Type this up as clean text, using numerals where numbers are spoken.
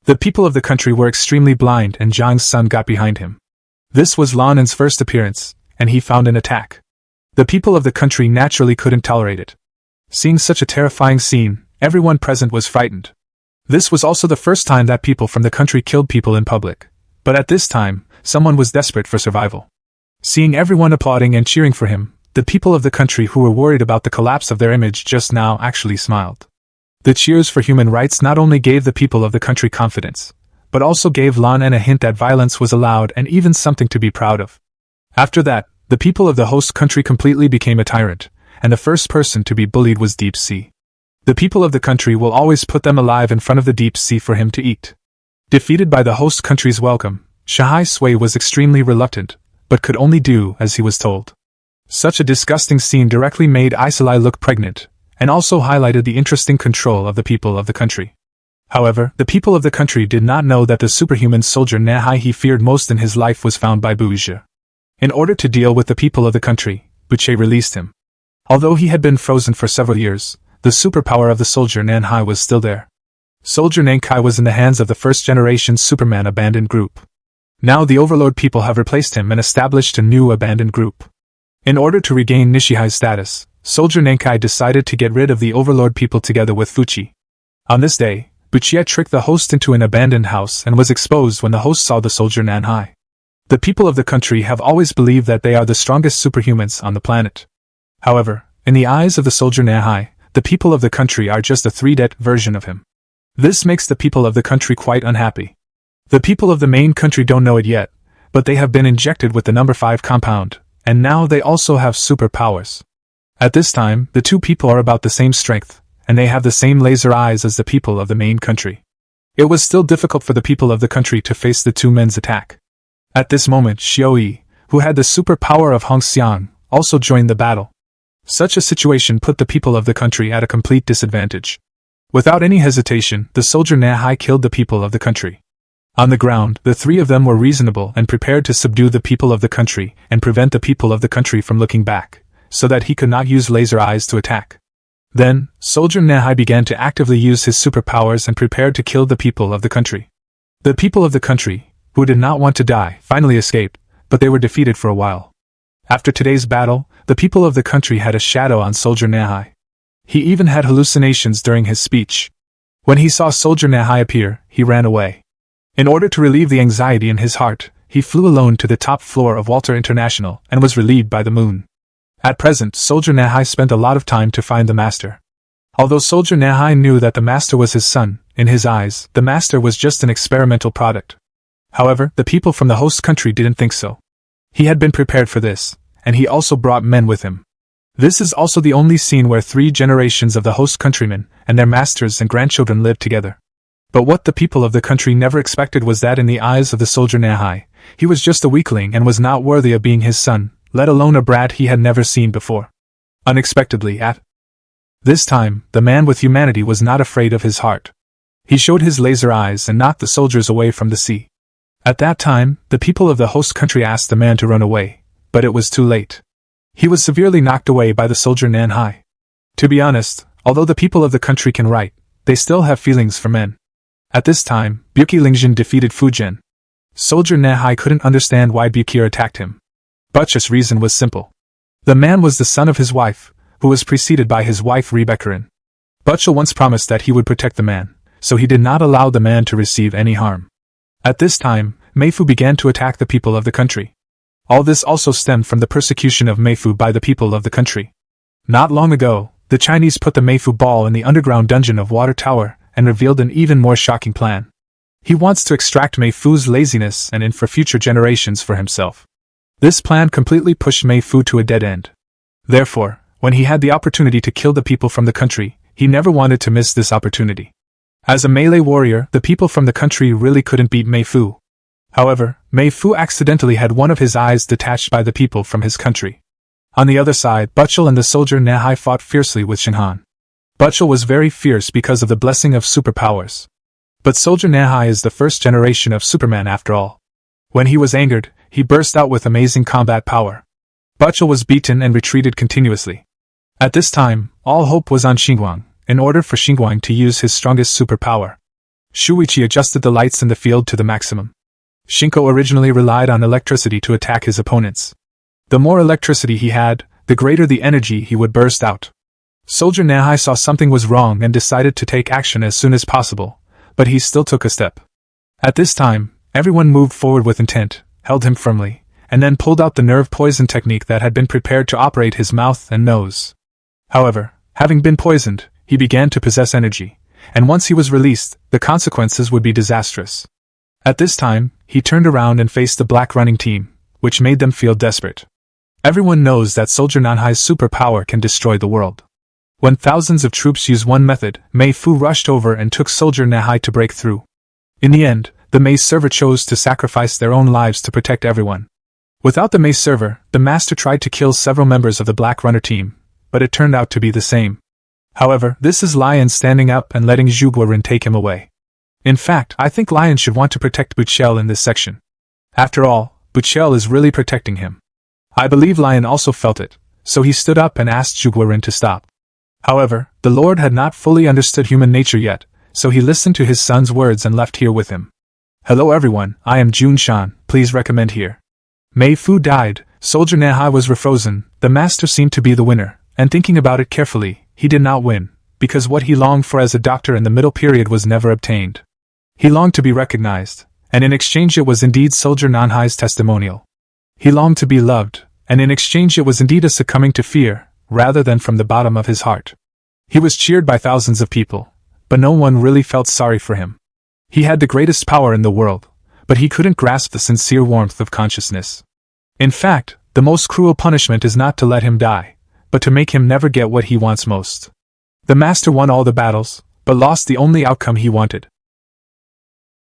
The people of the country were extremely blind and Jiang's son got behind him. This was Lan En's first appearance, and he found an attack. The people of the country naturally couldn't tolerate it. Seeing such a terrifying scene, everyone present was frightened. This was also the first time that people from the country killed people in public. But at this time, someone was desperate for survival. Seeing everyone applauding and cheering for him, the people of the country who were worried about the collapse of their image just now actually smiled. The cheers for human rights not only gave the people of the country confidence, but also gave Lan En a hint that violence was allowed and even something to be proud of. After that, the people of the host country completely became a tyrant, and the first person to be bullied was Deep Sea. The people of the country will always put them alive in front of the Deep Sea for him to eat. Defeated by the host country's welcome, Shahai Sui was extremely reluctant, but could only do as he was told. Such a disgusting scene directly made Isolai look pregnant, and also highlighted the interesting control of the people of the country. However, the people of the country did not know that the superhuman soldier Nahai he feared most in his life was found by Buzhe. In order to deal with the people of the country, Buzhe released him. Although he had been frozen for several years, the superpower of the soldier Nanhai was still there. Soldier Nankai was in the hands of the first-generation Superman abandoned group. Now the Overlord people have replaced him and established a new abandoned group. In order to regain Nishihai's status, Soldier Nankai decided to get rid of the Overlord people together with Fuchi. On this day, Buchie tricked the host into an abandoned house and was exposed when the host saw the soldier Nanhai. The people of the country have always believed that they are the strongest superhumans on the planet. However, in the eyes of the soldier Nanhai, the people of the country are just a 3D version of him. This makes the people of the country quite unhappy. The people of the main country don't know it yet, but they have been injected with the number 5 compound, and now they also have superpowers. At this time, the two people are about the same strength, and they have the same laser eyes as the people of the main country. It was still difficult for the people of the country to face the two men's attack. At this moment, Xiaoyi, who had the superpower of Hong Xiang, also joined the battle. Such a situation put the people of the country at a complete disadvantage. Without any hesitation, the soldier Nahai killed the people of the country. On the ground, the three of them were reasonable and prepared to subdue the people of the country and prevent the people of the country from looking back, so that he could not use laser eyes to attack. Then, Soldier Nahai began to actively use his superpowers and prepared to kill the people of the country. The people of the country, who did not want to die, finally escaped, but they were defeated for a while. After today's battle, the people of the country had a shadow on Soldier Nahai. He even had hallucinations during his speech. When he saw Soldier Nahai appear, he ran away. In order to relieve the anxiety in his heart, he flew alone to the top floor of Walter International and was relieved by the moon. At present, Soldier Nahai spent a lot of time to find the master. Although Soldier Nahai knew that the master was his son, in his eyes, the master was just an experimental product. However, the people from the host country didn't think so. He had been prepared for this, and he also brought men with him. This is also the only scene where 3 generations of the host countrymen and their masters and grandchildren lived together. But what the people of the country never expected was that in the eyes of the soldier Nahai, he was just a weakling and was not worthy of being his son, let alone a brat he had never seen before. Unexpectedly, at this time, the man with humanity was not afraid of his heart. He showed his laser eyes and knocked the soldiers away from the sea. At that time, the people of the host country asked the man to run away, but it was too late. He was severely knocked away by the soldier Nanhai. To be honest, although the people of the country can write, they still have feelings for men. At this time, Buki Lingjin defeated Fujian. Soldier Nahai couldn't understand why Bukir attacked him. Butch's reason was simple. The man was the son of his wife, who was preceded by his wife Rebeccarin. Butchel once promised that he would protect the man, so he did not allow the man to receive any harm. At this time, Meifu began to attack the people of the country. All this also stemmed from the persecution of Meifu by the people of the country. Not long ago, the Chinese put the Meifu ball in the underground dungeon of Water Tower and revealed an even more shocking plan. He wants to extract Meifu's laziness and in for future generations for himself. This plan completely pushed Meifu to a dead end. Therefore, when he had the opportunity to kill the people from the country, he never wanted to miss this opportunity. As a melee warrior, the people from the country really couldn't beat Meifu. However, Meifu accidentally had one of his eyes detached by the people from his country. On the other side, Butchel and the soldier Nahai fought fiercely with Shinhan. Butchel was very fierce because of the blessing of superpowers. But soldier Nahai is the first generation of Superman after all. When he was angered, he burst out with amazing combat power. Butchel was beaten and retreated continuously. At this time, all hope was on Xinguang, in order for Xinguang to use his strongest superpower. Shuichi adjusted the lights in the field to the maximum. Shinko originally relied on electricity to attack his opponents. The more electricity he had, the greater the energy he would burst out. Soldier Nahai saw something was wrong and decided to take action as soon as possible, but he still took a step. At this time, everyone moved forward with intent, held him firmly, and then pulled out the nerve poison technique that had been prepared to operate his mouth and nose. However, having been poisoned, he began to possess energy, and once he was released, the consequences would be disastrous. At this time, he turned around and faced the black running team, which made them feel desperate. Everyone knows that Soldier Nanhai's superpower can destroy the world. When thousands of troops use one method, Mei Fu rushed over and took Soldier Nahai to break through. In the end, the Mei server chose to sacrifice their own lives to protect everyone. Without the Mei server, the master tried to kill several members of the Black Runner team, but it turned out to be the same. However, this is Lion standing up and letting Zhu Guoren take him away. In fact, I think Lion should want to protect Buchel in this section. After all, Buchel is really protecting him. I believe Lion also felt it, so he stood up and asked Zhu Guoren to stop. However, the Lord had not fully understood human nature yet, so he listened to his son's words and left here with him. Hello everyone, I am Jun Shan, please recommend here. Mei Fu died, Soldier Nahai was refrozen, the master seemed to be the winner, and thinking about it carefully, he did not win, because what he longed for as a doctor in the middle period was never obtained. He longed to be recognized, and in exchange it was indeed Soldier Nanhai's testimonial. He longed to be loved, and in exchange it was indeed a succumbing to fear, rather than from the bottom of his heart. He was cheered by thousands of people, but no one really felt sorry for him. He had the greatest power in the world, but he couldn't grasp the sincere warmth of consciousness. In fact, the most cruel punishment is not to let him die, but to make him never get what he wants most. The master won all the battles, but lost the only outcome he wanted.